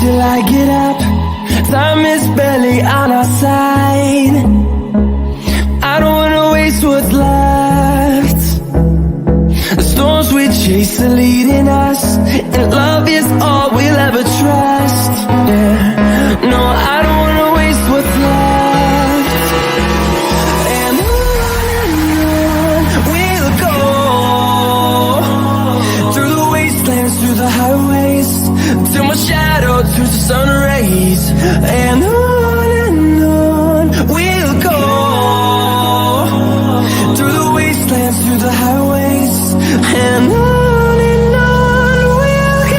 till I get up. Time is barely on our side. I don't wanna waste what's left. The storms we chase are leading us, and love is all we'll ever trust. Yeah. No, I don't wanna waste what's left. And on we'll go, through the wastelands, through the highways, till my shadow turns to sun rays. And on we'll go, through the wastelands, through the highways, and on we'll go. We'll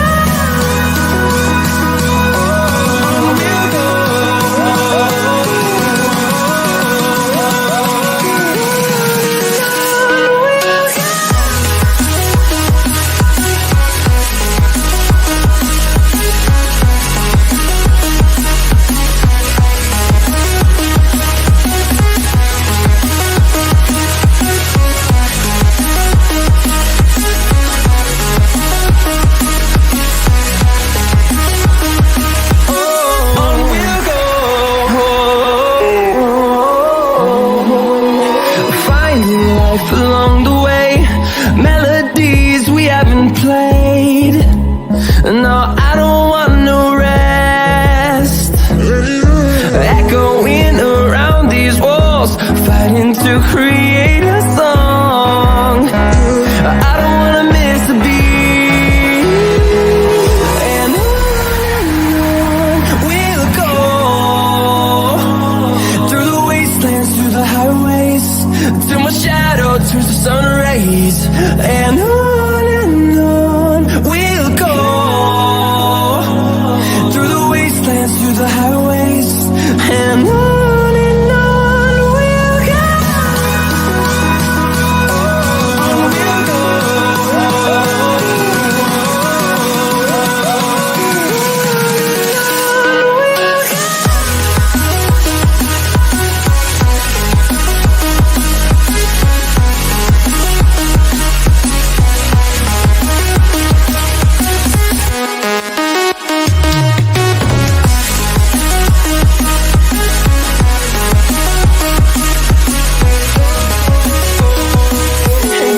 go. Along the way, melodies we haven't played. No, I don't want no rest. Echoing around these walls, fighting to create a song. I don't wanna miss a beat. And on we'll go, through the wastelands, through the highways, till my shadow turns to sun rays. And on we'll go, through the wastelands, through the highways, and on we'll go. We'll go.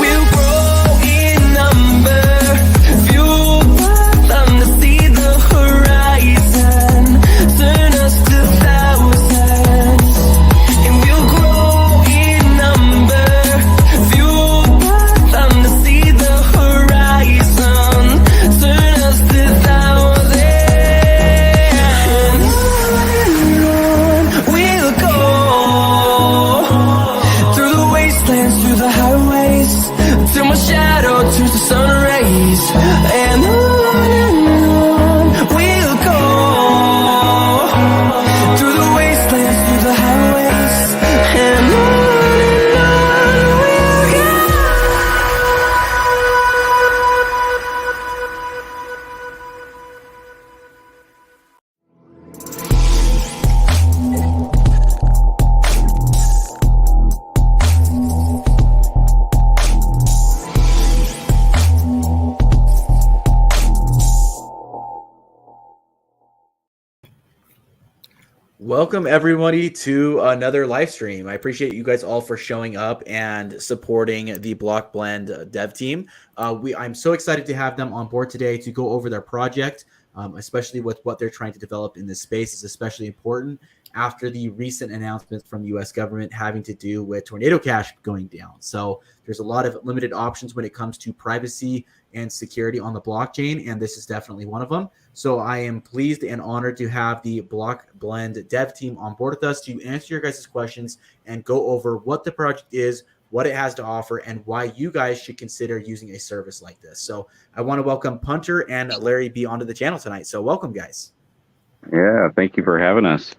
We'll grow in number, fueled by them to see the horizon, turn us to thousands. And we'll grow in number, fueled by them to see the horizon, turn us to thousands. And on we'll go, through the wastelands, through the highways, till my shadow turns to sun rays. And on we'll go, through the wastelands, through the highways, and on we'll go. Welcome everybody to another live stream. I appreciate you guys all for showing up and supporting the Blockblend Dev team. I'm so excited to have them on board today to go over their project, especially with what they're trying to develop in this space is especially important after the recent announcements from the U.S. government having to do with Tornado Cash going down. So there's a lot of limited options when it comes to privacy and security on the blockchain, and this is definitely one of them. So I am pleased and honored to have the Blockblend Dev team on board with us to answer your guys' questions and go over what the project is, what it has to offer, and why you guys should consider using a service like this. So I want to welcome Punter and Larry B onto the channel tonight. So welcome, guys. Yeah, thank you for having us.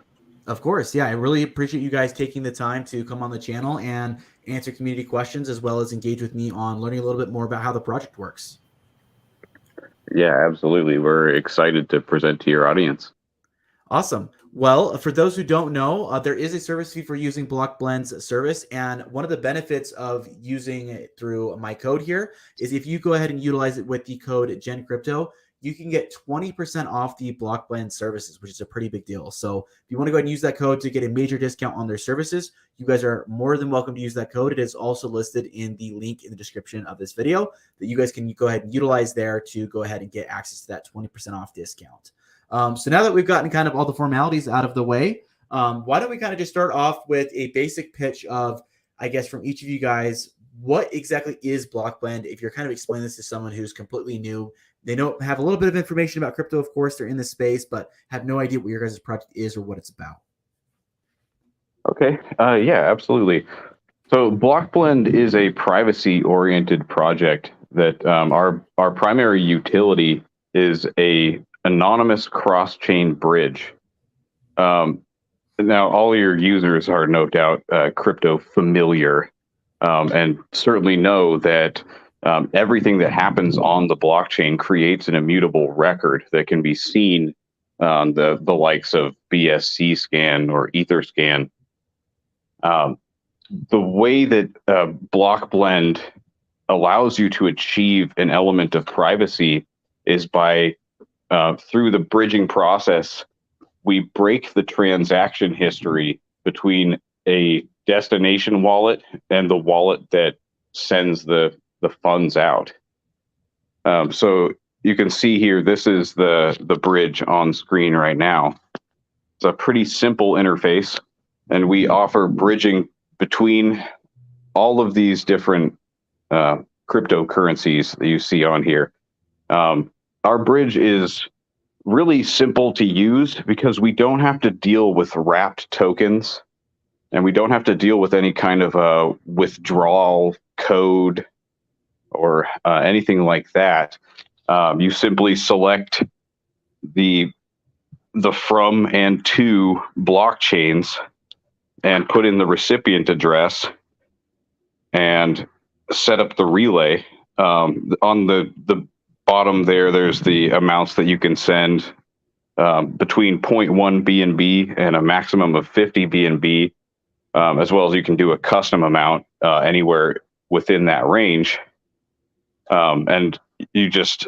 Of course. Yeah, I really appreciate you guys taking the time to come on the channel and answer community questions, as well as engage with me on learning a little bit more about how the project works. Yeah, absolutely. We're excited to present to your audience. Awesome. Well, for those who don't know, there is a service fee for using Blockblend's service. And one of the benefits of using it through my code here is if you go ahead and utilize it with the code gencrypto, you can get 20% off the Blockblend services, which is a pretty big deal. So if you want to go ahead and use that code to get a major discount on their services, you guys are more than welcome to use that code. It is also listed in the link in the description of this video that you guys can go ahead and utilize there to go ahead and get access to that 20% off discount. So now that we've gotten kind of all the formalities out of the way, why don't we kind of just start off with a basic pitch of, I guess, from each of you guys, what exactly is Blockblend? If you're kind of explaining this to someone who's completely new, they don't have a little bit of information about crypto, of course, they're in this space, but have no idea what your guys' project is or what it's about. Okay. Yeah, absolutely. So Blockblend is a privacy-oriented project that our primary utility is a anonymous cross-chain bridge. Now, all your users are no doubt crypto familiar, and certainly know that everything that happens on the blockchain creates an immutable record that can be seen on the likes of BSC scan or Etherscan. The way that Blockblend allows you to achieve an element of privacy is by through the bridging process, we break the transaction history between a destination wallet and the wallet that sends the funds out. So you can see here, this is the bridge on screen right now. It's a pretty simple interface, and we offer bridging between all of these different cryptocurrencies that you see on here. Our bridge is really simple to use because we don't have to deal with wrapped tokens, and we don't have to deal with any kind of withdrawal code or anything like that. You simply select the from and to blockchains and put in the recipient address and set up the relay. On the bottom there's the amounts that you can send between 0.1 BNB and a maximum of 50 BNB, as well as you can do a custom amount anywhere within that range. And you just,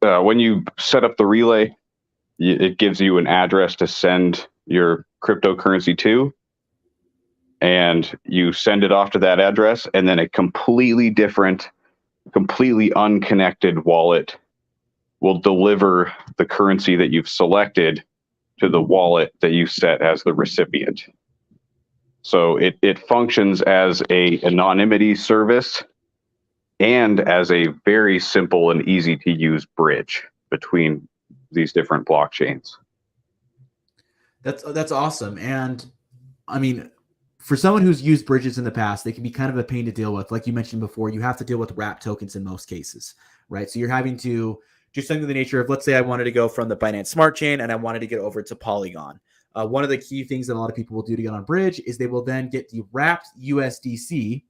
when you set up the relay, it gives you an address to send your cryptocurrency to, and you send it off to that address, and then a completely different, completely unconnected wallet will deliver the currency that you've selected to the wallet that you set as the recipient. So it functions as a anonymity service and as a very simple and easy to use bridge between these different blockchains. That's awesome. And I mean, for someone who's used bridges in the past, they can be kind of a pain to deal with. Like you mentioned before, you have to deal with wrapped tokens in most cases, right? So you're having to do something in the nature of, let's say I wanted to go from the Binance Smart Chain and I wanted to get over to Polygon. One of the key things that a lot of people will do to get on bridge is they will then get the wrapped USDC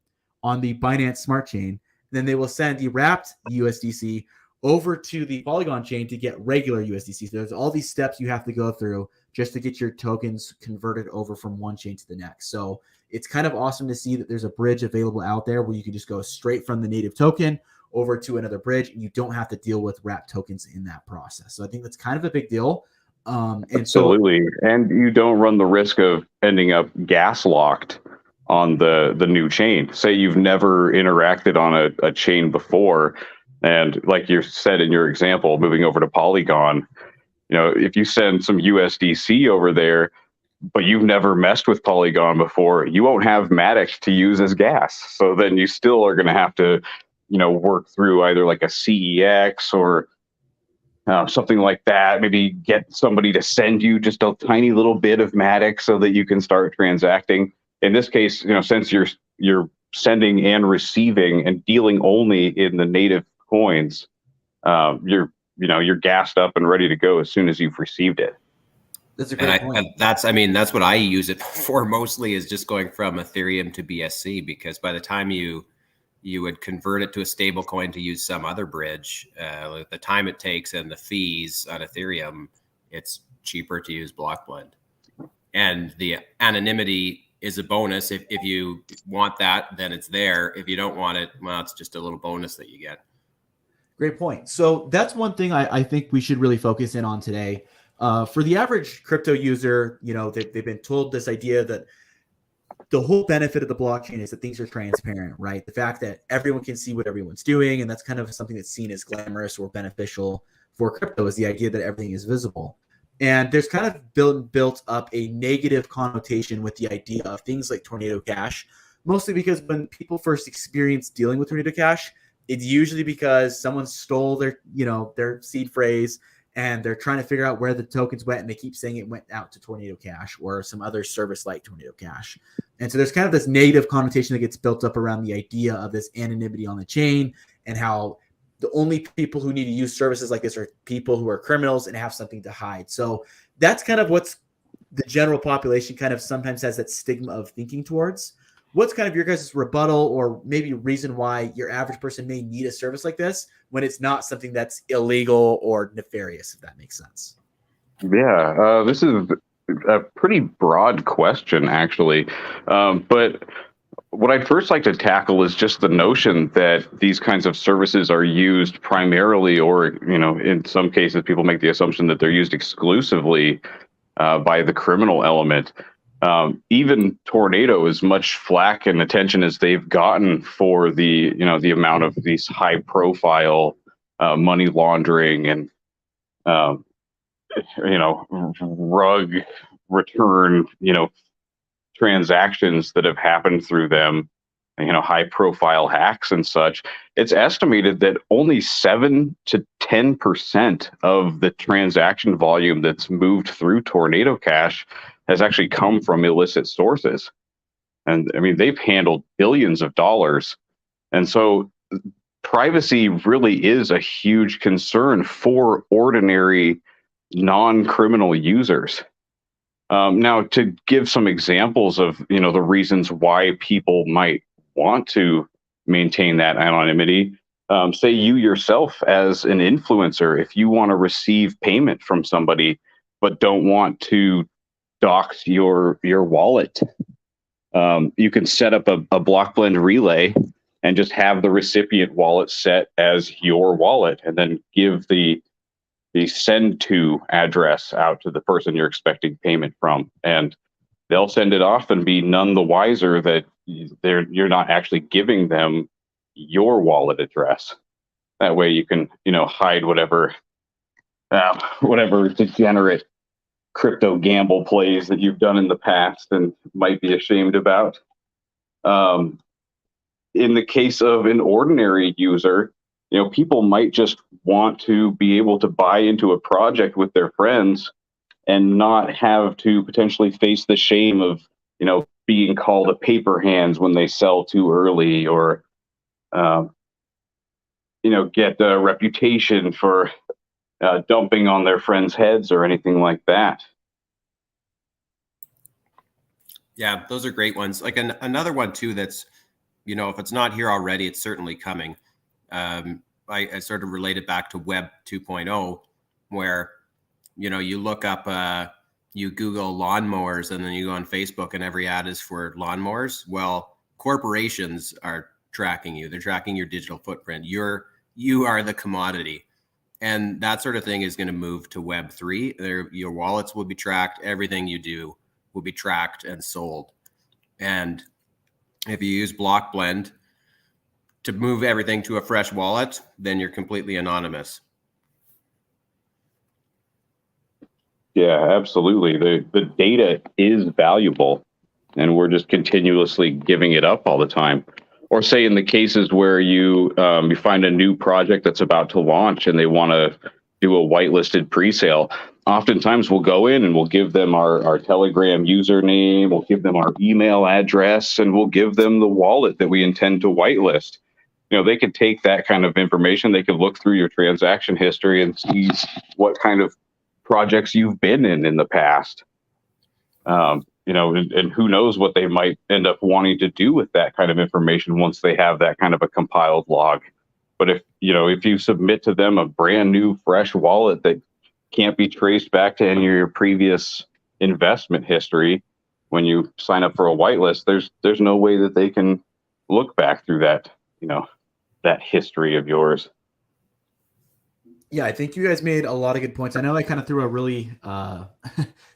on the Binance Smart Chain. Then they will send the wrapped USDC over to the Polygon chain to get regular USDC. So there's all these steps you have to go through just to get your tokens converted over from one chain to the next. So it's kind of awesome to see that there's a bridge available out there where you can just go straight from the native token over to another bridge, and you don't have to deal with wrapped tokens in that process. So I think that's kind of a big deal. Absolutely. And you don't run the risk of ending up gas locked on the new chain. Say you've never interacted on a chain before, and like you said in your example, moving over to Polygon, you know, if you send some USDC over there, but you've never messed with Polygon before, you won't have Matic to use as gas. So then you still are going to have to, you know, work through either like a CEX or something like that. Maybe get somebody to send you just a tiny little bit of Matic so that you can start transacting. In this case, you know, since you're sending and receiving and dealing only in the native coins, you're gassed up and ready to go as soon as you've received it. That's a great point. That's what I use it for mostly, is just going from Ethereum to BSC, because by the time you would convert it to a stable coin to use some other bridge, the time it takes and the fees on Ethereum, it's cheaper to use Blockblend. And the anonymity is a bonus. If you want that, then it's there. If you don't want it, well, it's just a little bonus that you get. Great point. So that's one thing I think we should really focus in on today. For the average crypto user, they've been told this idea that the whole benefit of the blockchain is that things are transparent, right? The fact that everyone can see what everyone's doing, and that's kind of something that's seen as glamorous or beneficial for crypto, is the idea that everything is visible. And there's kind of built up a negative connotation with the idea of things like Tornado Cash, mostly because when people first experience dealing with Tornado Cash, it's usually because someone stole their seed phrase, and they're trying to figure out where the tokens went, and they keep saying it went out to Tornado Cash or some other service like Tornado Cash. And so there's kind of this negative connotation that gets built up around the idea of this anonymity on the chain, and how the only people who need to use services like this are people who are criminals and have something to hide. So that's kind of what's the general population kind of sometimes has that stigma of thinking towards. What's kind of your guys' rebuttal or maybe reason why your average person may need a service like this when it's not something that's illegal or nefarious, if that makes sense? Yeah, this is a pretty broad question, actually. But what I'd first like to tackle is just the notion that these kinds of services are used primarily, or, in some cases, people make the assumption that they're used exclusively by the criminal element. Even Tornado, as much flack and attention as they've gotten for the amount of these high profile money laundering and rug return transactions that have happened through them, high profile hacks and such, it's estimated that only 7 to 10% of the transaction volume that's moved through Tornado Cash has actually come from illicit sources. And I mean, they've handled billions of dollars. And so privacy really is a huge concern for ordinary non-criminal users. Now, to give some examples of, the reasons why people might want to maintain that anonymity, say you yourself as an influencer, if you want to receive payment from somebody, but don't want to dox your wallet, you can set up a Blockblend relay and just have the recipient wallet set as your wallet, and then give the send to address out to the person you're expecting payment from, and they'll send it off and be none the wiser that you're not actually giving them your wallet address. That way you can hide whatever degenerate crypto gamble plays that you've done in the past and might be ashamed about. In the case of an ordinary user, people might just want to be able to buy into a project with their friends and not have to potentially face the shame of, being called a paper hands when they sell too early, or, get a reputation for dumping on their friends' heads or anything like that. Yeah, those are great ones. Like another one too that's, if it's not here already, it's certainly coming. I sort of relate it back to Web 2.0, where, you look up, you Google lawnmowers, and then you go on Facebook and every ad is for lawnmowers. Well, corporations are tracking you. They're tracking your digital footprint. You are the commodity. And that sort of thing is going to move to Web 3. Your wallets will be tracked. Everything you do will be tracked and sold. And if you use Blockblend to move everything to a fresh wallet, then you're completely anonymous. Yeah, absolutely. The data is valuable, and we're just continuously giving it up all the time. Or say in the cases where you find a new project that's about to launch and they want to do a whitelisted pre-sale, oftentimes we'll go in and we'll give them our Telegram username, we'll give them our email address, and we'll give them the wallet that we intend to whitelist. They could take that kind of information. They could look through your transaction history and see what kind of projects you've been in the past. And who knows what they might end up wanting to do with that kind of information once they have that kind of a compiled log. But if you submit to them a brand new, fresh wallet that can't be traced back to any of your previous investment history, when you sign up for a whitelist, there's no way that they can look back through that, that history of yours. Yeah, I think you guys made a lot of good points. I know I kind of threw a really that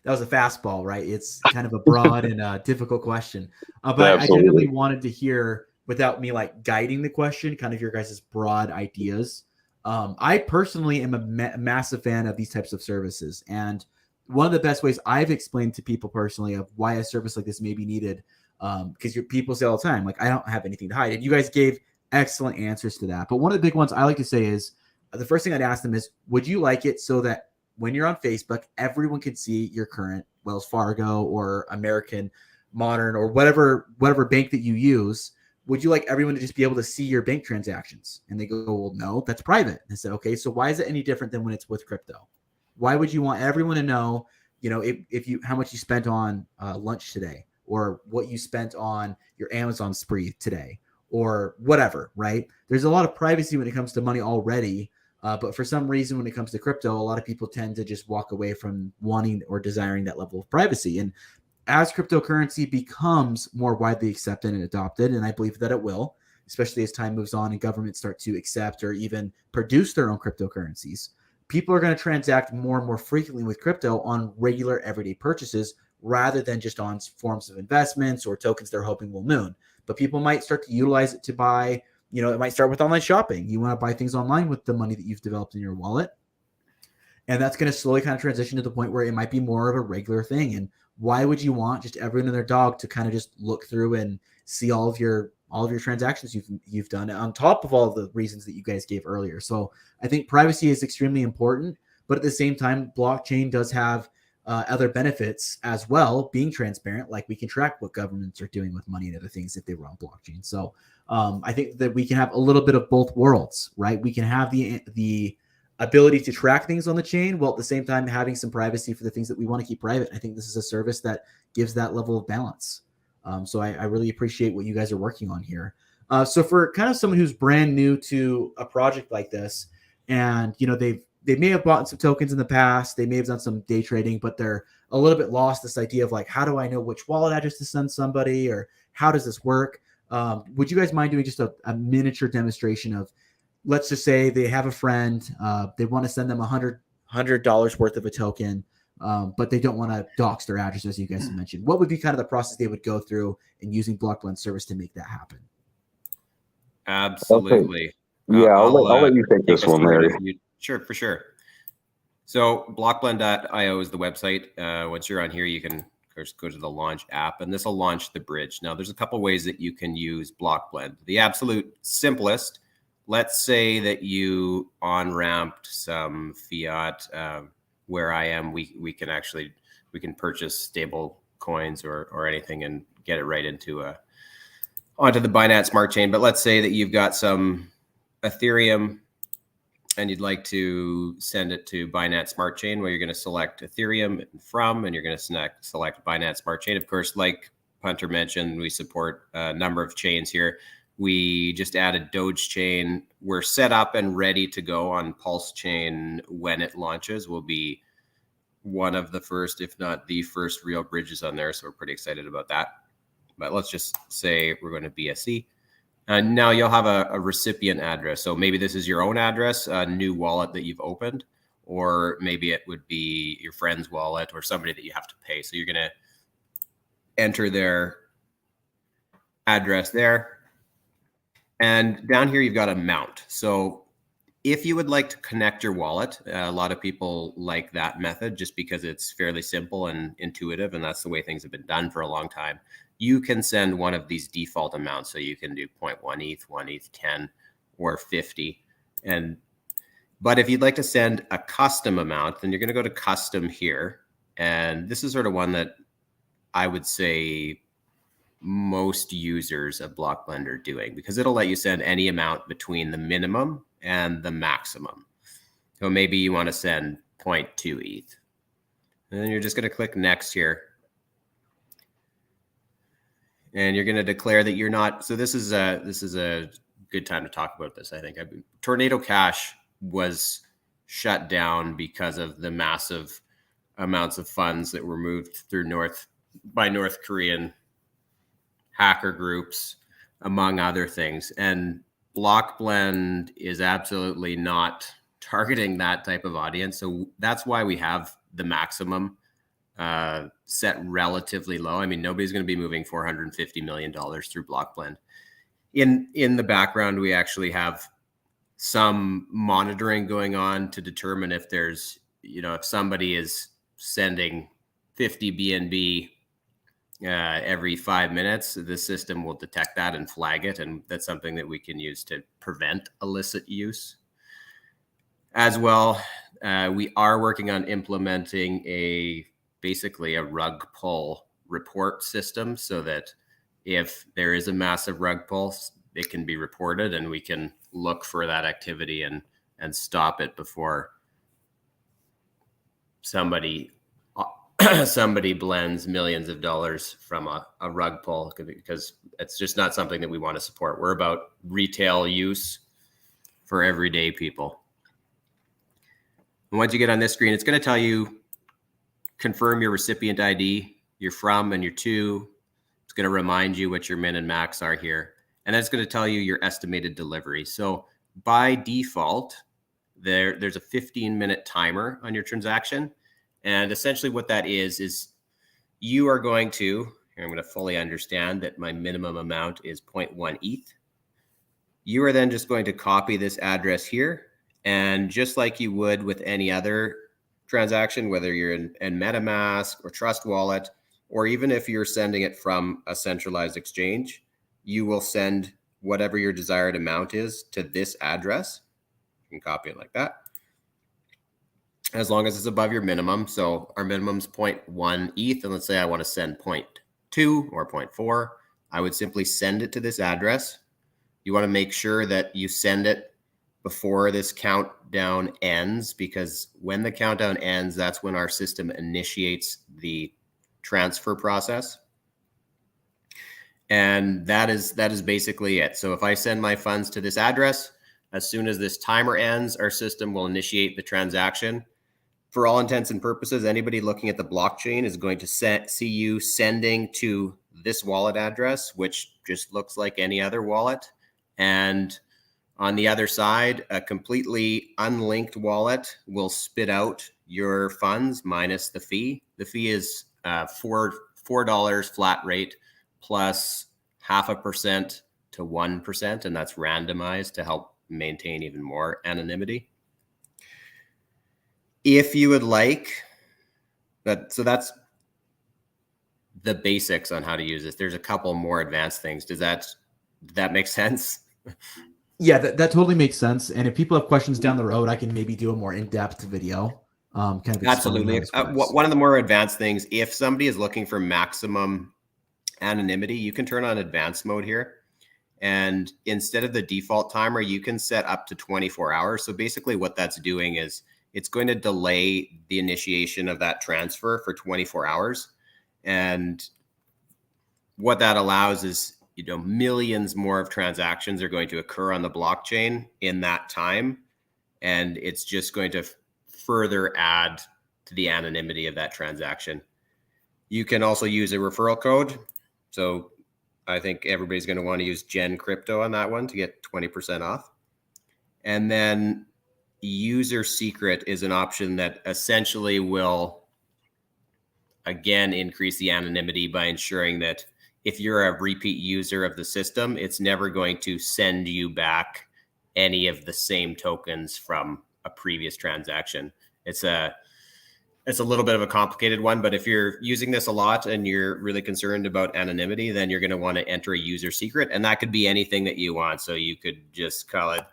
was a fastball, right? It's kind of a broad and difficult question, but I genuinely Absolutely. wanted to hear, without me like guiding the question, kind of your guys' broad ideas. I personally am a massive fan of these types of services, and one of the best ways I've explained to people personally of why a service like this may be needed, because your people say all the time, like, I don't have anything to hide, and you guys gave excellent answers to that. But one of the big ones I like to say is, the first thing I'd ask them is, would you like it so that when you're on Facebook, everyone can see your current Wells Fargo or American Modern or whatever bank that you use? Would you like everyone to just be able to see your bank transactions? And they go, well, no, that's private. And I said, okay, so why is it any different than when it's with crypto? Why would you want everyone to know, if you how much you spent on lunch today, or what you spent on your Amazon spree today, or whatever, right? There's a lot of privacy when it comes to money already. But for some reason, when it comes to crypto, a lot of people tend to just walk away from wanting or desiring that level of privacy. And as cryptocurrency becomes more widely accepted and adopted, and I believe that it will, especially as time moves on and governments start to accept or even produce their own cryptocurrencies, people are going to transact more and more frequently with crypto on regular everyday purchases rather than just on forms of investments or tokens they're hoping will moon. But people might start to utilize it to buy, it might start with online shopping. You want to buy things online with the money that you've developed in your wallet. And that's going to slowly kind of transition to the point where it might be more of a regular thing. And why would you want just everyone and their dog to kind of just look through and see all of your transactions you've done on top of all of the reasons that you guys gave earlier? So I think privacy is extremely important, but at the same time, blockchain does have other benefits as well, being transparent. Like, we can track what governments are doing with money and other things if they were on blockchain. So I think that we can have a little bit of both worlds, right? We can have the ability to track things on the chain while at the same time having some privacy for the things that we want to keep private. I think this is a service that gives that level of balance. So I really appreciate what you guys are working on here. So for kind of someone who's brand new to a project like this, and they may have bought some tokens in the past, they may have done some day trading, but they're a little bit lost this idea of like, how do I know which wallet address to send somebody, or how does this work? Would you guys mind doing just a miniature demonstration of, let's just say they have a friend, they want to send them $100 worth of a token, but they don't want to dox their address, as you guys have mentioned. What would be kind of the process they would go through in using Blockblend service to make that happen? Absolutely. Okay. Yeah, I'll let you take this one, Larry. Sure, for sure. So blockblend.io is the website. Once you're on here, you can, of course, go to the launch app, and this will launch the bridge. Now, there's a couple ways that you can use Blockblend. The absolute simplest, let's say that you on-ramped some fiat. Where I am, we can purchase stable coins or anything and get it right onto the Binance Smart Chain. But let's say that you've got some Ethereum and you'd like to send it to Binance Smart Chain, where you're going to select Ethereum and you're going to select Binance Smart Chain. Of course, like Punter mentioned, we support a number of chains here. We just added Doge Chain. We're set up and ready to go on Pulse Chain when it launches. We'll be one of the first, if not the first, real bridges on there. So we're pretty excited about that. But let's just say we're going to BSC. And now you'll have a recipient address. So maybe this is your own address, a new wallet that you've opened, or maybe it would be your friend's wallet or somebody that you have to pay. So you're going to enter their address there. And down here, you've got amount. So if you would like to connect your wallet, a lot of people like that method just because it's fairly simple and intuitive, and that's the way things have been done for a long time. You can send one of these default amounts. So you can do 0.1 ETH, 1 ETH, 10, or 50. But if you'd like to send a custom amount, then you're going to go to custom here. And this is sort of one that I would say most users of Blockblend are doing, because it'll let you send any amount between the minimum and the maximum. So maybe you want to send 0.2 ETH. And then you're just going to click next here. And you're going to declare that you're not. So this is a good time to talk about this, I think. Tornado Cash was shut down because of the massive amounts of funds that were moved through by North Korean hacker groups, among other things. And Blockblend is absolutely not targeting that type of audience. So that's why we have the maximum set relatively low. I mean, nobody's going to be moving $450 million through Blockblend. In the background, we actually have some monitoring going on to determine if there's, if somebody is sending 50 BNB every 5 minutes, the system will detect that and flag it. And that's something that we can use to prevent illicit use. As well, we are working on implementing basically a rug pull report system so that if there is a massive rug pull, it can be reported and we can look for that activity and stop it before somebody blends millions of dollars from a rug pull, because it's just not something that we want to support. We're about retail use for everyday people. And once you get on this screen, it's going to tell you confirm your recipient ID, your from and your to. It's going to remind you what your min and max are here. And then it's going to tell you your estimated delivery. So by default, there's a 15-minute timer on your transaction. And essentially what that is you are going to, here I'm going to fully understand that my minimum amount is 0.1 ETH. You are then just going to copy this address here. And just like you would with any other transaction, whether you're in MetaMask or Trust Wallet, or even if you're sending it from a centralized exchange, you will send whatever your desired amount is to this address. You can copy it like that, as long as it's above your minimum. So our minimum is 0.1 ETH, and let's say I want to send 0.2 or 0.4. I would simply send it to this address. You want to make sure that you send it before this countdown ends, because when the countdown ends, that's when our system initiates the transfer process. And that is basically it. So if I send my funds to this address, as soon as this timer ends, our system will initiate the transaction. For all intents and purposes, anybody looking at the blockchain is going to see you sending to this wallet address, which just looks like any other wallet. And on the other side, a completely unlinked wallet will spit out your funds minus the fee. The fee is $4 flat rate plus 0.5% to 1%, and that's randomized to help maintain even more anonymity. If you would like that, so that's the basics on how to use this. There's a couple more advanced things. Does that make sense? Yeah, that totally makes sense. And if people have questions down the road, I can maybe do a more in-depth video. Kind of absolutely. One of the more advanced things, if somebody is looking for maximum anonymity, you can turn on advanced mode here. And instead of the default timer, you can set up to 24 hours. So basically what that's doing is it's going to delay the initiation of that transfer for 24 hours. And what that allows is, millions more of transactions are going to occur on the blockchain in that time. And it's just going to further add to the anonymity of that transaction. You can also use a referral code. So I think everybody's going to want to use gencrypto on that one to get 20% off. And then user secret is an option that essentially will, again, increase the anonymity by ensuring that if you're a repeat user of the system, it's never going to send you back any of the same tokens from a previous transaction. It's a little bit of a complicated one, but if you're using this a lot and you're really concerned about anonymity, then you're going to want to enter a user secret, and that could be anything that you want. So you could just call it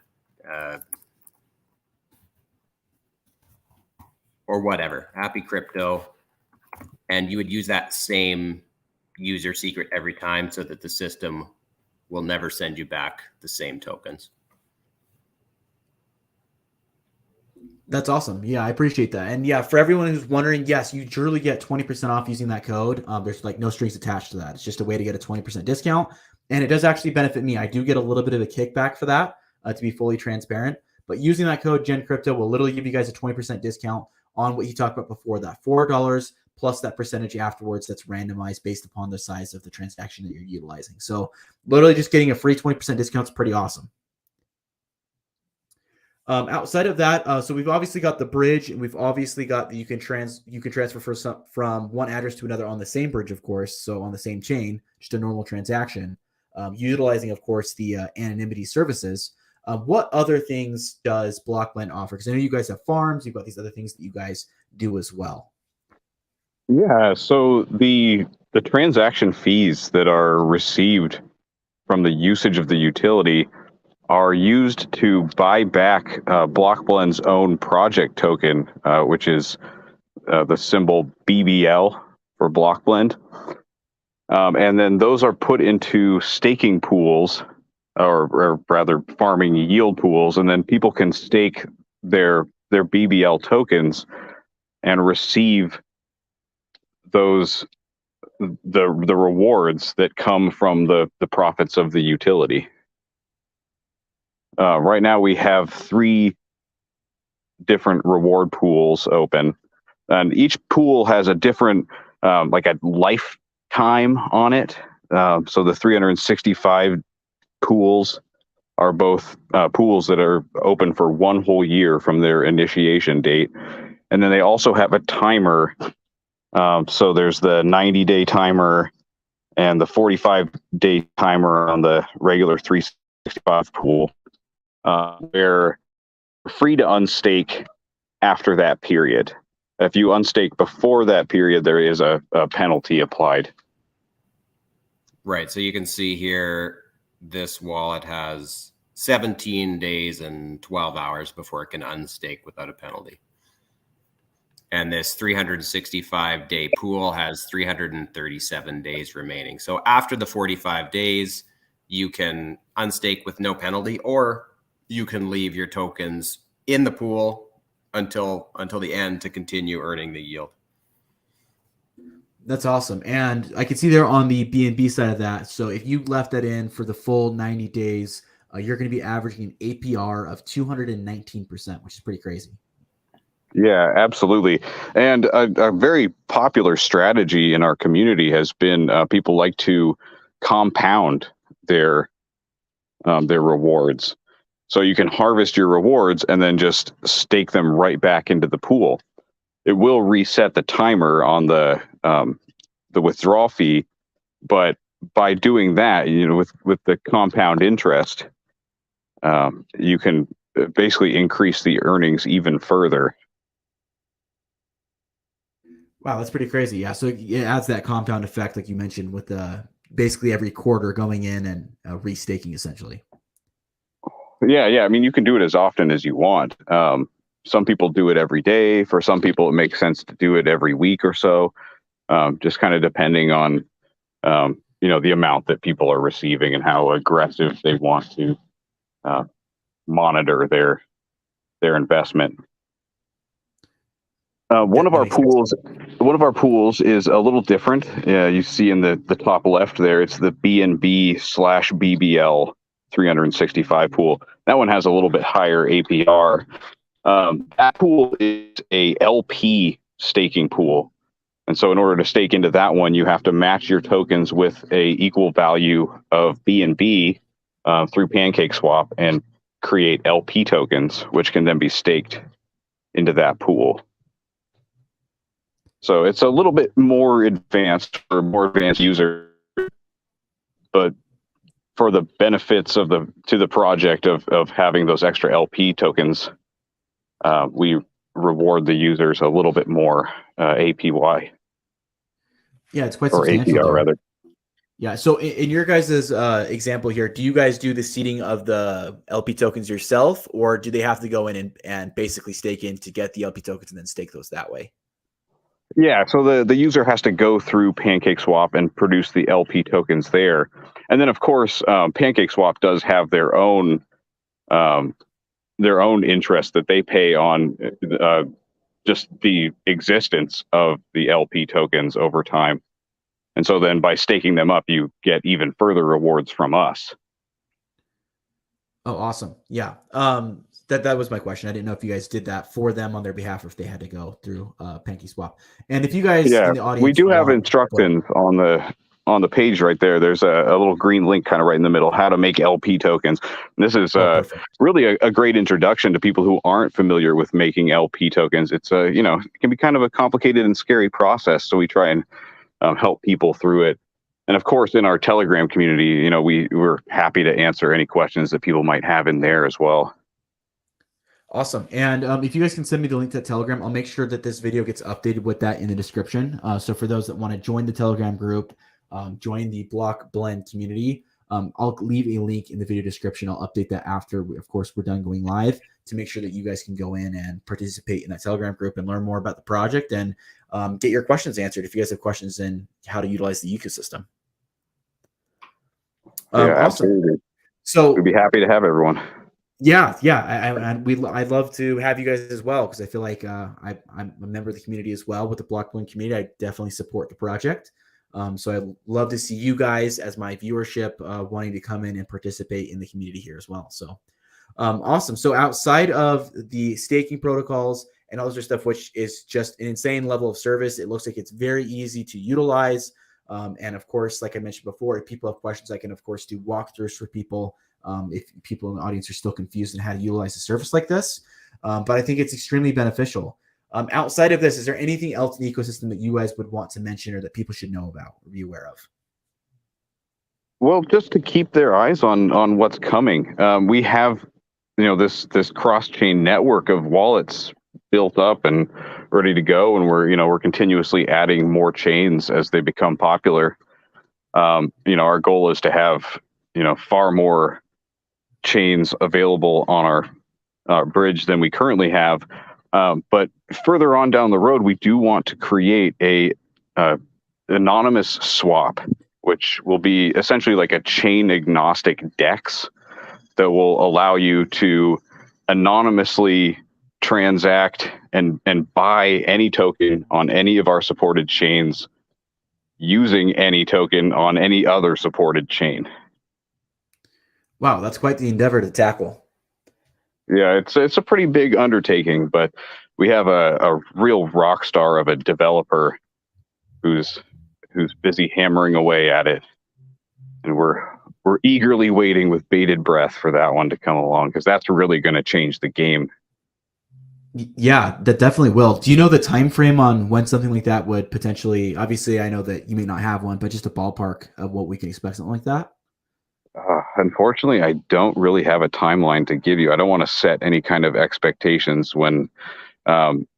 or whatever, Happy Crypto, and you would use that same user secret every time so that the system will never send you back the same tokens. That's awesome. Yeah, I appreciate that. And yeah, for everyone who's wondering, yes, you truly get 20% off using that code. There's like no strings attached to that. It's just a way to get a 20% discount. And it does actually benefit me. I do get a little bit of a kickback for that, to be fully transparent. But using that code, gencrypto, will literally give you guys a 20% discount on what you talked about before, that $4 plus that percentage afterwards that's randomized based upon the size of the transaction that you're utilizing. So literally just getting a free 20% discount is pretty awesome. Outside of that, so we've obviously got the bridge, and we've obviously got the, you can transfer from one address to another on the same bridge, of course, so on the same chain, just a normal transaction, utilizing, of course, the anonymity services. What other things does Blockblend offer? Because I know you guys have farms, you've got these other things that you guys do as well. Yeah, so the transaction fees that are received from the usage of the utility are used to buy back Blockblend's own project token, which is the symbol BBL for Blockblend. And then those are put into staking pools, or rather farming yield pools, and then people can stake their BBL tokens and receive the rewards that come from the profits of the utility. Right now we have 3 different reward pools open, and each pool has a different like a lifetime on it. So the 365 pools are both pools that are open for 1 whole year from their initiation date, and then they also have a timer. So there's the 90-day timer and the 45-day timer on the regular 365 pool, where you're free to unstake after that period. If you unstake before that period, there is a penalty applied. Right. So you can see here, this wallet has 17 days and 12 hours before it can unstake without a penalty. And this 365-day pool has 337 days remaining. So after the 45 days, you can unstake with no penalty, or you can leave your tokens in the pool until the end to continue earning the yield. That's awesome. And I can see there on the BNB side of that. So if you left that in for the full 90 days, you're going to be averaging an APR of 219%, which is pretty crazy. Yeah, absolutely. And a very popular strategy in our community has been people like to compound their rewards. So you can harvest your rewards and then just stake them right back into the pool. It will reset the timer on the withdrawal fee, but by doing that, with the compound interest, you can basically increase the earnings even further. Wow, that's pretty crazy. Yeah, so it adds that compound effect, like you mentioned, with basically every quarter going in and restaking, essentially. Yeah. I mean, you can do it as often as you want. Some people do it every day. For some people, it makes sense to do it every week or so, just kind of depending on, the amount that people are receiving and how aggressive they want to monitor their investment. One of our pools is a little different. You see in the top left there, it's the BNB/BBL 365 pool. That one has a little bit higher APR. That pool is a LP staking pool. And so in order to stake into that one, you have to match your tokens with a equal value of BNB through PancakeSwap and create LP tokens, which can then be staked into that pool. So it's a little bit more advanced for more advanced users, but for the benefits to the project of having those extra LP tokens, we reward the users a little bit more APY. Yeah, it's quite or substantial. APR rather. Yeah. So in your guys' example here, do you guys do the seeding of the LP tokens yourself, or do they have to go in and basically stake in to get the LP tokens and then stake those that way? Yeah, so the user has to go through PancakeSwap and produce the LP tokens there. And then, of course, PancakeSwap does have their own interest that they pay on just the existence of the LP tokens over time. And so then by staking them up, you get even further rewards from us. Oh, awesome. Yeah. That was my question. I didn't know if you guys did that for them on their behalf, or if they had to go through PancakeSwap. And if you guys in the audience, we do have instructions on the on the page right there, there's a little green link kind of right in the middle, how to make LP tokens. And this is really a great introduction to people who aren't familiar with making LP tokens. It's it can be kind of a complicated and scary process. So we try and help people through it. And of course, in our Telegram community, we're happy to answer any questions that people might have in there as well. Awesome. And if you guys can send me the link to Telegram, I'll make sure that this video gets updated with that in the description. So for those that want to join the Telegram group, join the Blockblend community, I'll leave a link in the video description. I'll update that after, of course, we're done going live to make sure that you guys can go in and participate in that Telegram group and learn more about the project and get your questions answered if you guys have questions in how to utilize the ecosystem. Yeah, absolutely. So we'd be happy to have everyone. Yeah. I'd love to have you guys as well, because I feel like I'm a member of the community as well with the Blockblend community. I definitely support the project. So I'd love to see you guys as my viewership wanting to come in and participate in the community here as well. So awesome. So outside of the staking protocols and other stuff, which is just an insane level of service, it looks like it's very easy to utilize. And of course, like I mentioned before, if people have questions, I can, of course, do walkthroughs for people. If people in the audience are still confused on how to utilize a service like this. But I think it's extremely beneficial. Outside of this, is there anything else in the ecosystem that you guys would want to mention or that people should know about or be aware of? Well, just to keep their eyes on what's coming. We have, this cross-chain network of wallets built up and ready to go, and we're continuously adding more chains as they become popular. Our goal is to have far more chains available on our bridge than we currently have. But further on down the road, we do want to create a anonymous swap, which will be essentially like a chain agnostic DEX that will allow you to anonymously transact and buy any token on any of our supported chains using any token on any other supported chain. Wow, that's quite the endeavor to tackle. Yeah, it's a pretty big undertaking, but we have a real rock star of a developer who's busy hammering away at it, and we're eagerly waiting with bated breath for that one to come along, because that's really going to change the game. Yeah, that definitely will. Do you know the time frame on when something like that would potentially? Obviously, I know that you may not have one, but just a ballpark of what we can expect, something like that. Unfortunately, I don't really have a timeline to give you. I don't want to set any kind of expectations when,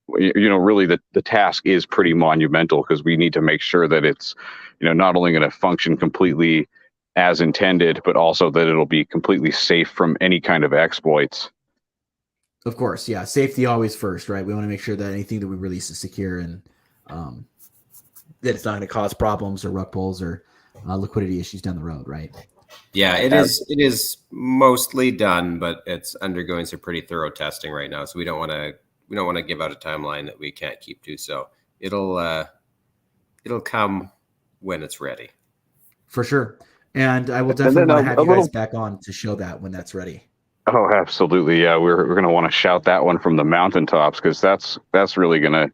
really the task is pretty monumental, because we need to make sure that it's, not only going to function completely as intended, but also that it'll be completely safe from any kind of exploits. Of course, yeah. Safety always first, right? We want to make sure that anything that we release is secure and that it's not going to cause problems or rug pulls or liquidity issues down the road, right? Yeah, it is mostly done, but it's undergoing some pretty thorough testing right now. So we don't want to give out a timeline that we can't keep to. So it'll come when it's ready. For sure. And I will definitely want to have you guys back on to show that when that's ready. Oh, absolutely. Yeah, we're going to want to shout that one from the mountaintops, because that's really going to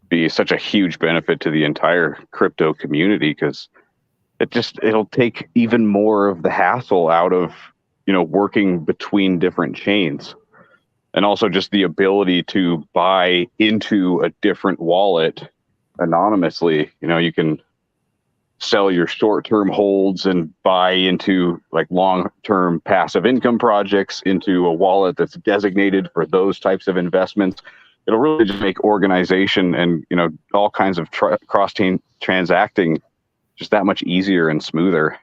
be such a huge benefit to the entire crypto community, because it'll take even more of the hassle out of, working between different chains. And also just the ability to buy into a different wallet anonymously. You can sell your short-term holds and buy into like long-term passive income projects into a wallet that's designated for those types of investments. It'll really just make organization and, all kinds of cross-chain transacting just that much easier and smoother.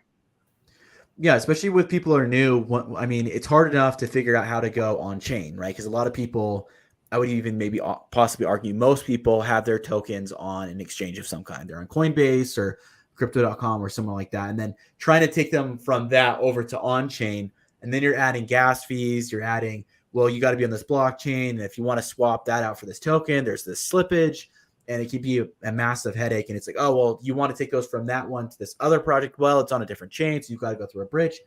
Yeah, especially with people who are new. I mean, it's hard enough to figure out how to go on chain, right? Because a lot of people, I would even maybe possibly argue, most people have their tokens on an exchange of some kind. They're on Coinbase or crypto.com or somewhere like that. And then trying to take them from that over to on chain. And then you're adding gas fees. You're adding, well, you got to be on this blockchain. And if you want to swap that out for this token, there's this slippage. And it can be a massive headache. And it's like, oh, well, you want to take those from that one to this other project. Well, it's on a different chain, so you've got to go through a bridge.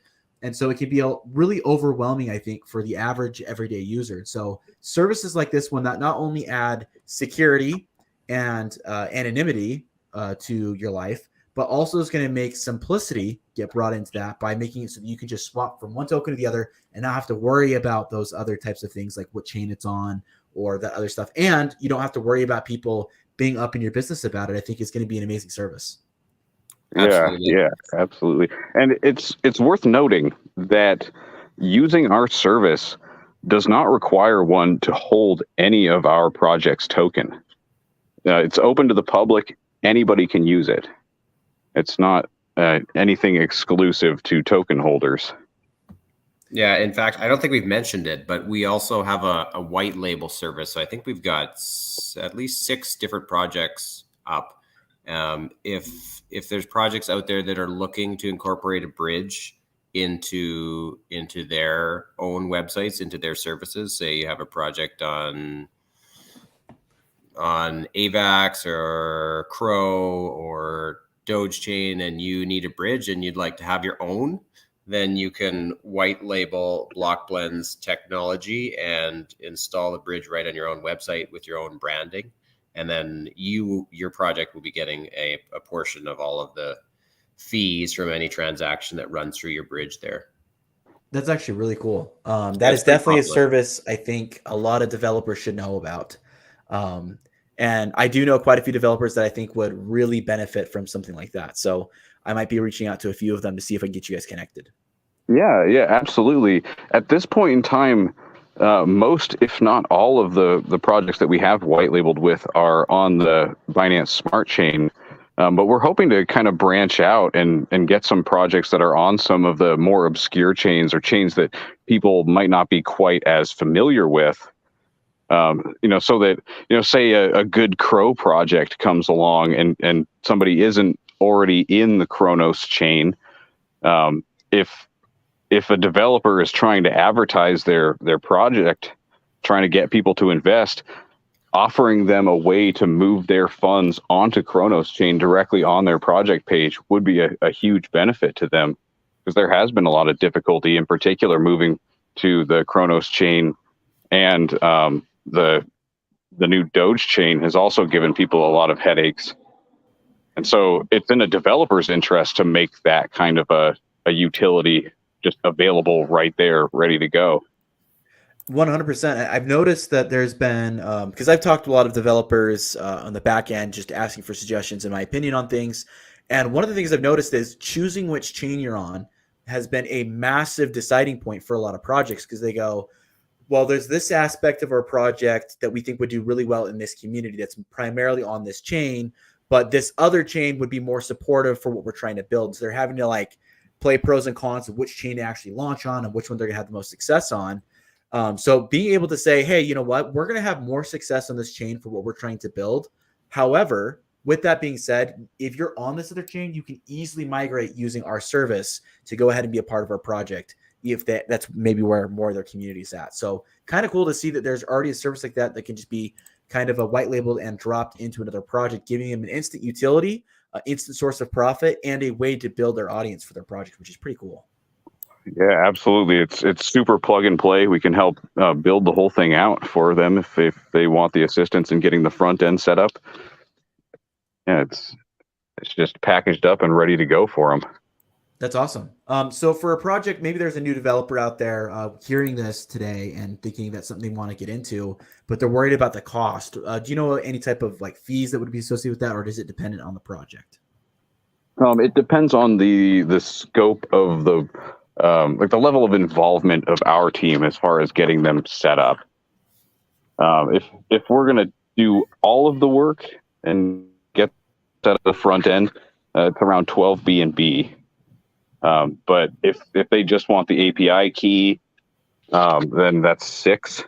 And so it can be really overwhelming, I think, for the average everyday user. So services like this one that not only add security and anonymity to your life, but also is going to make simplicity get brought into that by making it so that you can just swap from one token to the other and not have to worry about those other types of things like what chain it's on or that other stuff. And you don't have to worry about people being up in your business about it. I think it's going to be an amazing service. Absolutely. Yeah, absolutely. And it's worth noting that using our service does not require one to hold any of our project's token. It's open to the public. Anybody can use it. It's not anything exclusive to token holders. Yeah, in fact, I don't think we've mentioned it, but we also have a white label service. So I think we've got at least 6 different projects up. If there's projects out there that are looking to incorporate a bridge into their own websites, into their services, say you have a project on AVAX or Crow or Dogechain and you need a bridge and you'd like to have your own, then you can white label Blockblend's technology and install the bridge right on your own website with your own branding. And then your project will be getting a portion of all of the fees from any transaction that runs through your bridge there. That's actually really cool. That is definitely a service I think a lot of developers should know about. And I do know quite a few developers that I think would really benefit from something like that. So I might be reaching out to a few of them to see if I can get you guys connected. Yeah, absolutely. At this point in time, most, if not all of the projects that we have white labeled with are on the Binance Smart Chain. But we're hoping to kind of branch out and get some projects that are on some of the more obscure chains or chains that people might not be quite as familiar with. So that, say a good Crow project comes along and somebody isn't already in the Kronos chain. If a developer is trying to advertise their project, trying to get people to invest, offering them a way to move their funds onto Kronos chain directly on their project page would be a huge benefit to them, because there has been a lot of difficulty, in particular, moving to the Kronos chain, and the new Doge chain has also given people a lot of headaches. And so it's in a developer's interest to make that kind of a utility just available right there, ready to go. 100%. I've noticed that there's been, because I've talked to a lot of developers on the back end, just asking for suggestions and my opinion on things. And one of the things I've noticed is choosing which chain you're on has been a massive deciding point for a lot of projects, because they go, well, there's this aspect of our project that we think would do really well in this community that's primarily on this chain, but this other chain would be more supportive for what we're trying to build. So they're having to play pros and cons of which chain to actually launch on and which one they're going to have the most success on. So being able to say, hey, you know what, we're going to have more success on this chain for what we're trying to build. However, with that being said, if you're on this other chain, you can easily migrate using our service to go ahead and be a part of our project, if that's maybe where more of their community is at. So kind of cool to see that there's already a service like that can just be kind of a white labeled and dropped into another project, giving them an instant utility, an instant source of profit, and a way to build their audience for their project, which is pretty cool. Yeah, absolutely. It's super plug and play. We can help build the whole thing out for them if they want the assistance in getting the front end set up. Yeah, it's just packaged up and ready to go for them. That's awesome. So for a project, maybe there's a new developer out there hearing this today and thinking that's something they want to get into, but they're worried about the cost. Do you know any type of fees that would be associated with that, or is it dependent on the project? It depends on the scope of the the level of involvement of our team as far as getting them set up. If we're going to do all of the work and get set up the front end, it's around 12 B&B. But if they just want the API key, then that's 6.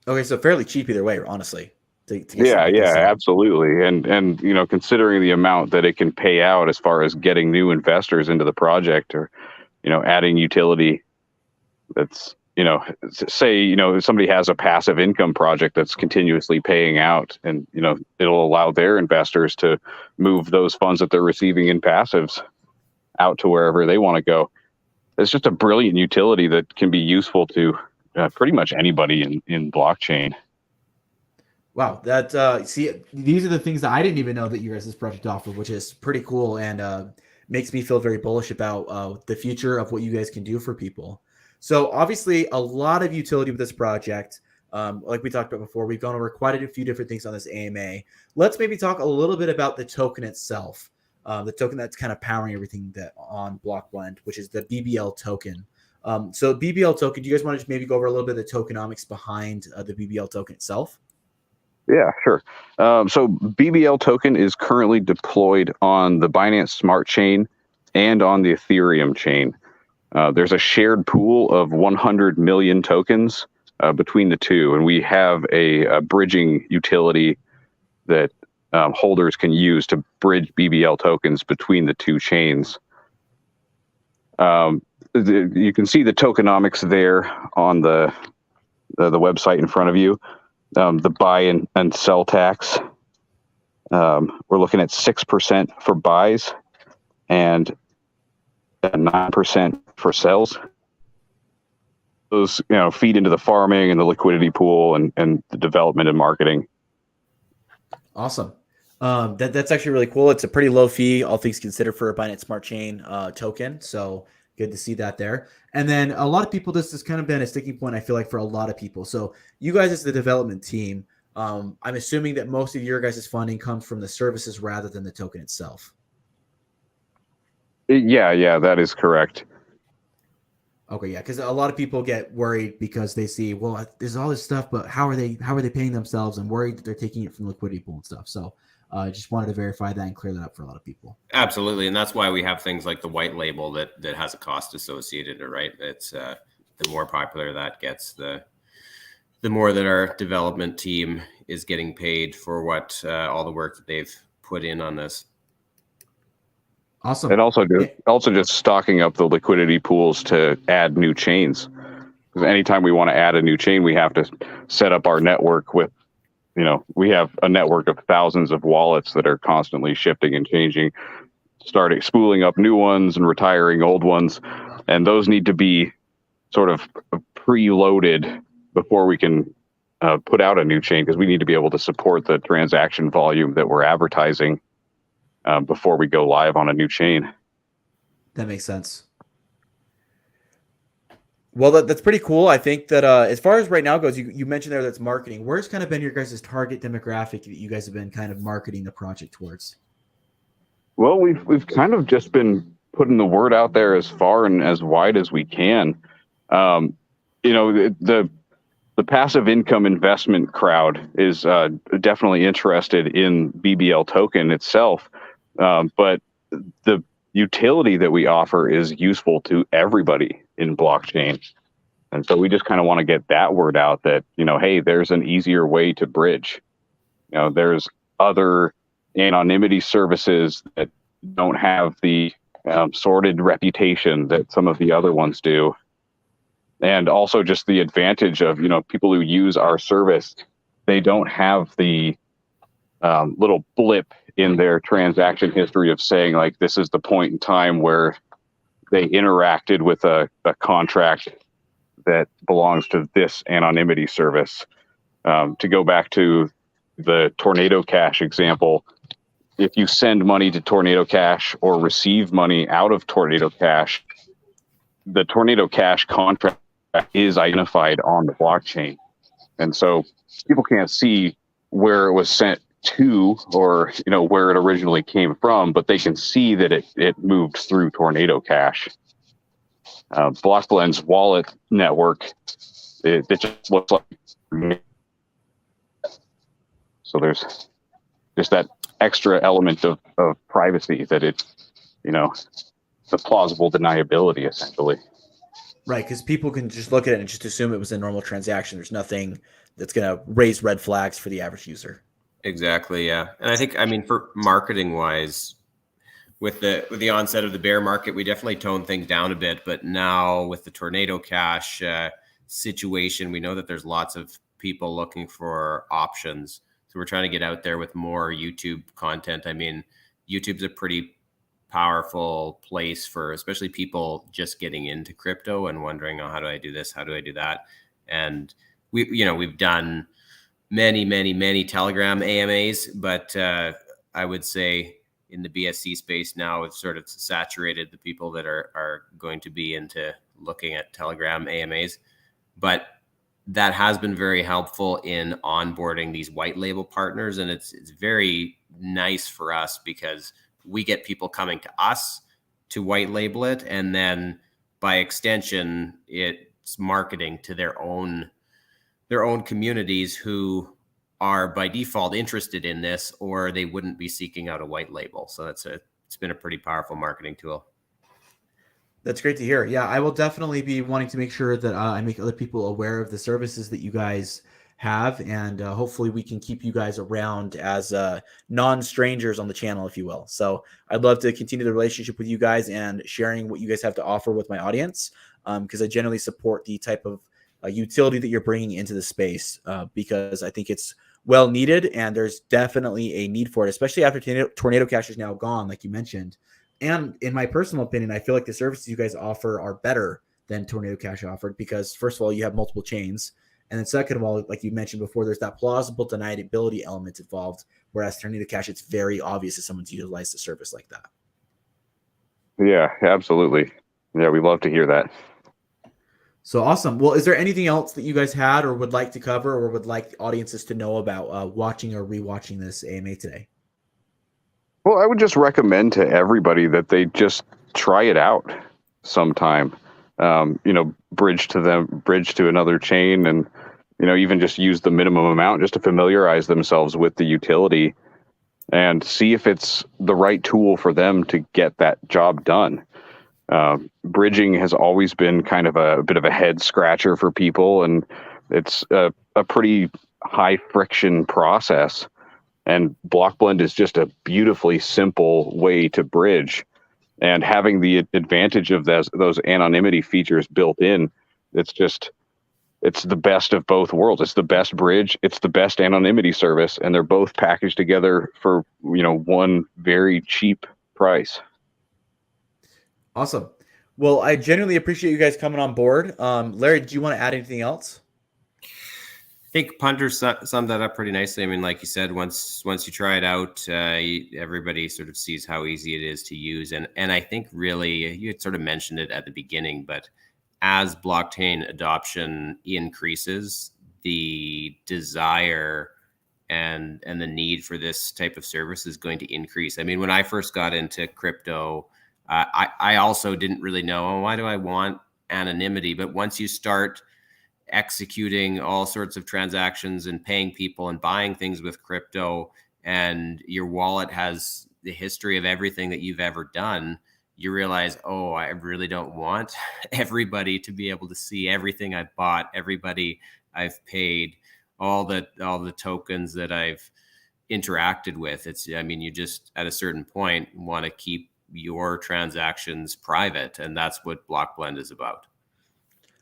Okay, so fairly cheap either way, honestly. Yeah, absolutely. And considering the amount that it can pay out as far as getting new investors into the project, or adding utility, that's say somebody has a passive income project that's continuously paying out, and it'll allow their investors to move those funds that they're receiving in passives out to wherever they want to go. It's just a brilliant utility that can be useful to pretty much anybody in blockchain. Wow, that see, these are the things that I didn't even know that you guys' project offered, which is pretty cool and makes me feel very bullish about the future of what you guys can do for people. So obviously, a lot of utility with this project. Like we talked about before, we've gone over quite a few different things on this AMA. Let's maybe talk a little bit about the token itself, the token that's kind of powering everything that on Blockblend, which is the BBL token. So BBL token, do you guys want to just maybe go over a little bit of the tokenomics behind the BBL token itself? Yeah, sure. So BBL token is currently deployed on the Binance Smart Chain and on the Ethereum chain. There's a shared pool of 100 million tokens between the two, and we have a bridging utility that holders can use to bridge BBL tokens between the two chains. You can see the tokenomics there on the website in front of you. The buy and sell tax. We're looking at 6% for buys and 9% for sells. Those feed into the farming and the liquidity pool and the development and marketing. Awesome. That's actually really cool. It's a pretty low fee, all things considered, for a Binance Smart Chain token. So good to see that there. And then a lot of people, this has kind of been a sticking point, I feel like, for a lot of people. So you guys as the development team, I'm assuming that most of your guys' funding comes from the services rather than the token itself. Yeah, that is correct. Okay, yeah, because a lot of people get worried because they see, well, there's all this stuff, but how are they paying themselves, and worried that they're taking it from liquidity pool and stuff. So just wanted to verify that and clear that up for a lot of people. Absolutely, and that's why we have things like the white label that has a cost associated, right? It's the more popular that gets, the more that our development team is getting paid for what all the work that they've put in on this. Awesome. And also just stocking up the liquidity pools to add new chains. Because anytime we want to add a new chain, we have to set up our network with, we have a network of thousands of wallets that are constantly shifting and changing, starting spooling up new ones and retiring old ones. And those need to be sort of preloaded before we can put out a new chain, because we need to be able to support the transaction volume that we're advertising before we go live on a new chain. That makes sense. Well, that's pretty cool. I think that as far as right now goes, you mentioned there that's marketing. Where's kind of been your guys' target demographic that you guys have been kind of marketing the project towards? Well, we've kind of just been putting the word out there as far and as wide as we can. The passive income investment crowd is definitely interested in BBL token itself. But the utility that we offer is useful to everybody in blockchain. And so we just kind of want to get that word out that, hey, there's an easier way to bridge. There's other anonymity services that don't have the sordid reputation that some of the other ones do. And also just the advantage of, people who use our service, they don't have the little blip in their transaction history of saying, like, this is the point in time where they interacted with a contract that belongs to this anonymity service. To go back to the Tornado Cash example, if you send money to Tornado Cash or receive money out of Tornado Cash, the Tornado Cash contract is identified on the blockchain. And so people can't see where it was sent to, or where it originally came from, but they can see that it moved through Tornado Cash. Blockblend's wallet network, it just looks like, so there's just that extra element of privacy that it's the plausible deniability, essentially. Right, because people can just look at it and just assume it was a normal transaction. There's nothing that's going to raise red flags for the average user. Exactly, yeah. And I think, for marketing wise, with the onset of the bear market, we definitely toned things down a bit. But now with the Tornado Cash situation, we know that there's lots of people looking for options. So we're trying to get out there with more YouTube content. YouTube's a pretty powerful place for especially people just getting into crypto and wondering, how do I do this? How do I do that? And we've done many Telegram AMAs, but I would say in the BSC space now, it's sort of saturated the people that are going to be into looking at Telegram AMAs. But that has been very helpful in onboarding these white label partners. And it's very nice for us because we get people coming to us to white label it. And then by extension, it's marketing to their own communities who are by default interested in this, or they wouldn't be seeking out a white label. So it's been a pretty powerful marketing tool. That's great to hear. Yeah, I will definitely be wanting to make sure that I make other people aware of the services that you guys have, and hopefully we can keep you guys around as non-strangers on the channel, if you will. So I'd love to continue the relationship with you guys and sharing what you guys have to offer with my audience, because I generally support the type of utility that you're bringing into the space, because I think it's well needed, and there's definitely a need for it, especially after Tornado Cash is now gone, like you mentioned. And in my personal opinion, I feel like the services you guys offer are better than Tornado Cash offered, because first of all, you have multiple chains. And then second of all, like you mentioned before, there's that plausible deniability element involved, whereas Tornado Cash, it's very obvious if someone's utilized a service like that. Yeah, absolutely. Yeah, we love to hear that. So awesome. Well, is there anything else that you guys had or would like to cover or would like the audiences to know about watching or rewatching this AMA today? Well, I would just recommend to everybody that they just try it out sometime. Bridge to another chain, and even just use the minimum amount just to familiarize themselves with the utility and see if it's the right tool for them to get that job done. Bridging has always been kind of a bit of a head scratcher for people, and it's a pretty high friction process. And Blockblend is just a beautifully simple way to bridge. And having the advantage of those anonymity features built in, it's the best of both worlds. It's the best bridge, it's the best anonymity service, and they're both packaged together for one very cheap price. Awesome. Well, I genuinely appreciate you guys coming on board. Larry, do you want to add anything else? I think Punter summed that up pretty nicely. I mean, like you said, once you try it out, everybody sort of sees how easy it is to use. And I think really, you had sort of mentioned it at the beginning, but as blockchain adoption increases, the desire and the need for this type of service is going to increase. I mean, when I first got into crypto, I also didn't really know, why do I want anonymity? But once you start executing all sorts of transactions and paying people and buying things with crypto, and your wallet has the history of everything that you've ever done, you realize, I really don't want everybody to be able to see everything I've bought, everybody I've paid, all the tokens that I've interacted with. You just at a certain point want to keep your transactions private, and that's what Blockblend is about.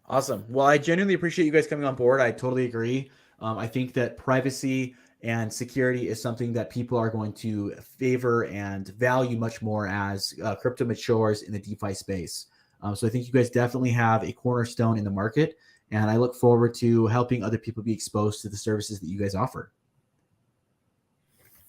Awesome. Well, I genuinely appreciate you guys coming on board. I totally agree. I think that privacy and security is something that people are going to favor and value much more as crypto matures in the DeFi space. So I think you guys definitely have a cornerstone in the market, and I look forward to helping other people be exposed to the services that you guys offer.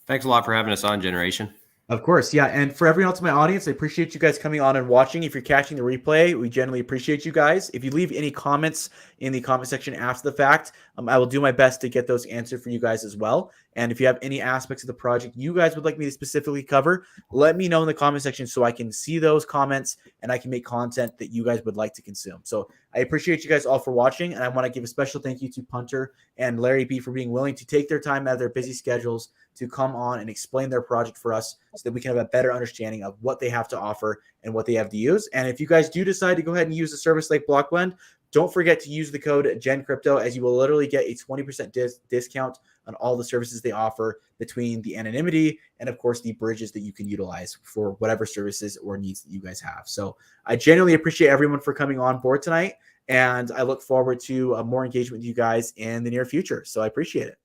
Thanks a lot for having us on, Generation. Of course, yeah. And for everyone else in my audience, I appreciate you guys coming on and watching. If you're catching the replay, we generally appreciate you guys. If you leave any comments in the comment section after the fact, I will do my best to get those answered for you guys as well. And if you have any aspects of the project you guys would like me to specifically cover, let me know in the comment section so I can see those comments and I can make content that you guys would like to consume. So I appreciate you guys all for watching, and I want to give a special thank you to Punter and Larry B for being willing to take their time out of their busy schedules to come on and explain their project for us so that we can have a better understanding of what they have to offer and what they have to use. And if you guys do decide to go ahead and use a service like Blockblend, don't forget to use the code gencrypto, as you will literally get a 20% discount on all the services they offer, between the anonymity and, of course, the bridges that you can utilize for whatever services or needs that you guys have. So I genuinely appreciate everyone for coming on board tonight, and I look forward to more engagement with you guys in the near future. So I appreciate it.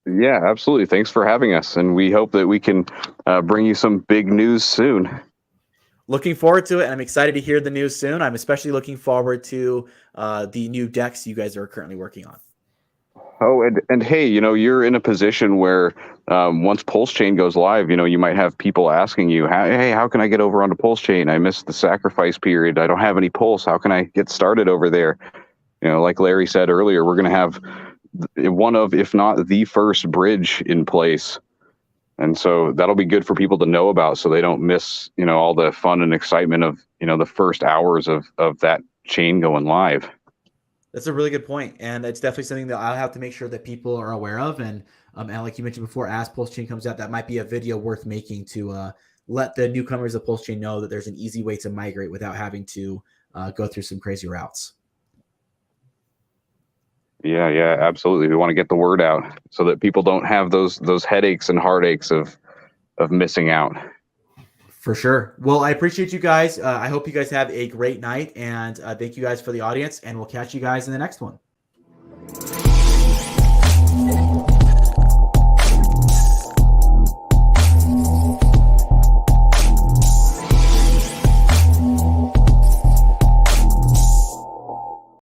Yeah, absolutely. Thanks for having us, and we hope that we can bring you some big news soon. Looking forward to it, and I'm excited to hear the news soon. I'm especially looking forward to the new decks you guys are currently working on. Oh, and hey, you're in a position where once Pulse Chain goes live, you might have people asking you, hey, how can I get over onto Pulse Chain? I missed the sacrifice period. I don't have any Pulse. How can I get started over there? Like Larry said earlier, we're going to have one of, if not the first bridge in place. And so that'll be good for people to know about so they don't miss, all the fun and excitement of, the first hours of that chain going live. That's a really good point, and it's definitely something that I'll have to make sure that people are aware of. And like you mentioned before, as Pulse Chain comes out, that might be a video worth making to let the newcomers of Pulse Chain know that there's an easy way to migrate without having to go through some crazy routes. Yeah, absolutely. We want to get the word out so that people don't have those headaches and heartaches of missing out. For sure. Well, I appreciate you guys. I hope you guys have a great night, and thank you guys for the audience, and we'll catch you guys in the next one.